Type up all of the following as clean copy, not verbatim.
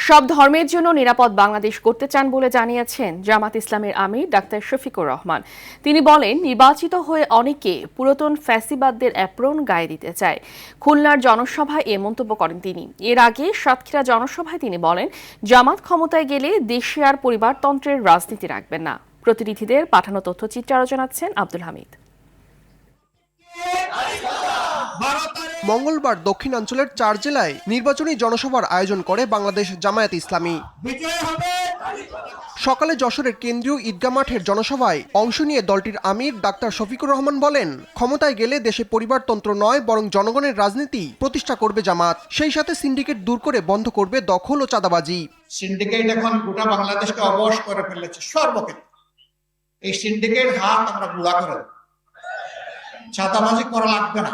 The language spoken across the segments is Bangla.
সব ধর্মের জন্য নিরাপদ বাংলাদেশ করতে চান বলে জানিয়েছেন জামাত ইসলামের আমির ডাক্তার শফিকুর রহমান। তিনি বলেন, নির্বাচিত হয়ে অনেকে পুরাতন ফ্যাসিবাদদের অ্যাপ্রন গায়ে দিতে চায়। খুলনার জনসভায় এ মন্তব্য করেন তিনি। এর আগে সাতক্ষীরা জনসভায় তিনি বলেন, জামাত ক্ষমতায় গেলে দেশে আর পরিবারতন্ত্রের রাজনীতি রাখবেন না। প্রতিনিধিদের পাঠানো তথ্যচিত্রে আরও জানাচ্ছেন আব্দুল হামিদ। মঙ্গলবার দক্ষিণাঞ্চলের 4 জেলায় নির্বাচনী জনসভার আয়োজন করে বাংলাদেশ জামায়াত ইসলামী। সকালে যশোরের কেন্দ্রীয় ঈদগাহ মাঠের জনসভায় অংশ নিয়ে দলটির আমির ডাক্তার শফিকুর রহমান বলেন, ক্ষমতায় গেলে দেশে পরিবারতন্ত্র নয় বরং জনগণের রাজনীতি প্রতিষ্ঠা করবে জামাত। সেই সাথে সিন্ডিকেট দূর করে বন্ধ করবে দখল ও চাঁদাবাজি। সিন্ডিকেট এখন গোটা বাংলাদেশকে অবশ করে ফেলেছে সর্বক্ষেত্রে। এই সিন্ডিকেট হাত আমরা গুঁড়া করে দেব। চাঁদাবাজি করা লাগবে না,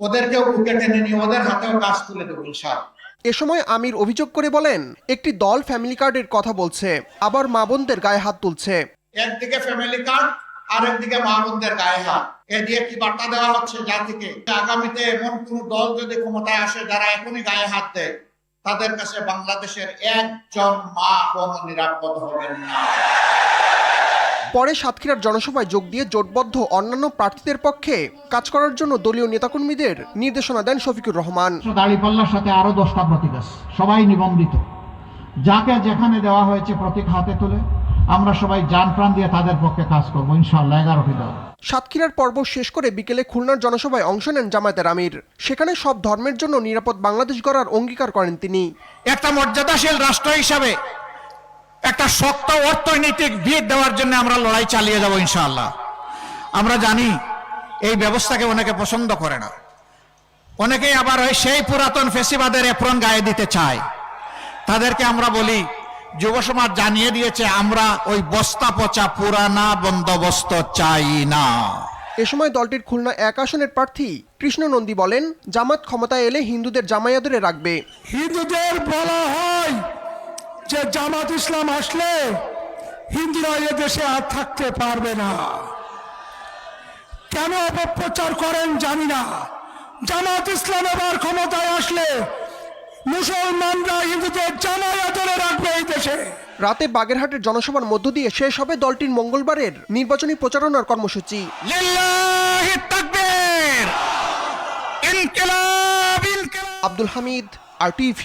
ওদেরকেও বুকে টেনে নিয়ে ওদের হাতেও কাজ তুলে দেবো ইনশাআল্লাহ। এ সময় আমির অভিযোগ করে বলেন, একটি দল ফ্যামিলি কার্ডের কথা বলছে, আবার মা বোনদের গায়ে হাত তুলছে। একদিকে ফ্যামিলি কার্ড আর একদিকে মা বোনদের গায়ে হাত। এ দিয়ে কি বার্তা দেওয়া হচ্ছে জাতিকে? আগামীতে এমন কোন দল যদি ক্ষমতায় আসে যারা এখনই গায়ে হাত দেয়, তাদের কাছে বাংলাদেশের একজন মা বোন নিরাপদ হবেন না। পরে সাতক্ষীরার জনসভায় যোগ দিয়ে জোটবদ্ধ অন্যান্য প্রার্থীদের পক্ষে কাজ করার জন্য দলীয় নেতাকর্মীদের নির্দেশনা দেন শফিকুর রহমান। দাঁড়িপাল্লার সাথে আরো 10টা প্রতীক আছে, সবাই নিবন্ধিত। যাকে যেখানে দেওয়া হয়েছে প্রতীক হাতে তুলে আমরা সবাই জান প্রাণ দিয়ে তাদের পক্ষে কাজ করবো ইনশাআল্লাহ। 11টি দল। সাতক্ষীরার পর্ব শেষ করে বিকেলে খুলনার জনসভায় অংশ নেন জামায়াতের আমির। সেখানে সব ধর্মের জন্য নিরাপদ বাংলাদেশ গড়ার অঙ্গীকার করেন তিনি। একটা মর্যাদাশীল রাষ্ট্র হিসাবে একটা শক্ত অর্থনৈতিক ভিত দেওয়ার জন্য আমরা লড়াই চালিয়ে যাব ইনশাআল্লাহ। আমরা জানি এই ব্যবস্থাকে অনেকে পছন্দ করে না, অনেকেই আবার ওই সেই পুরাতন ফেসিবাদের এপ্রন গায়ে দিতে চায়। তাদেরকে আমরা বলি, যুব সমাজ জানিয়ে দিয়েছে, আমরা ওই বস্তা পচা পুরানা বন্দোবস্ত চাই না। এ সময় দলটির খুলনা 1 আসনের প্রার্থী কৃষ্ণ নন্দী বলেন, জামাত ক্ষমতায় এলে হিন্দুদের জামায়াতে রাখবে। হিন্দুদের বলা হয় যে জামাত ইসলাম আসলে হিন্দুরা এ দেশে আর থাকতে পারবে না। কেন অপপ্রচার করেন জানি না। জামাত ইসলাম এবার ক্ষমতায় আসলে মুসলমানরা হিন্দুদের জামায়াতে রাখবে এই দেশে। রাতে বাগেরহাটের জনসভার মধ্য দিয়ে শেষ হবে দলটির মঙ্গলবারের নির্বাচনী প্রচারণার কর্মসূচি। লিল্লাহি তাকবীর, ইনকিলাব। আব্দুল হামিদ, RTV।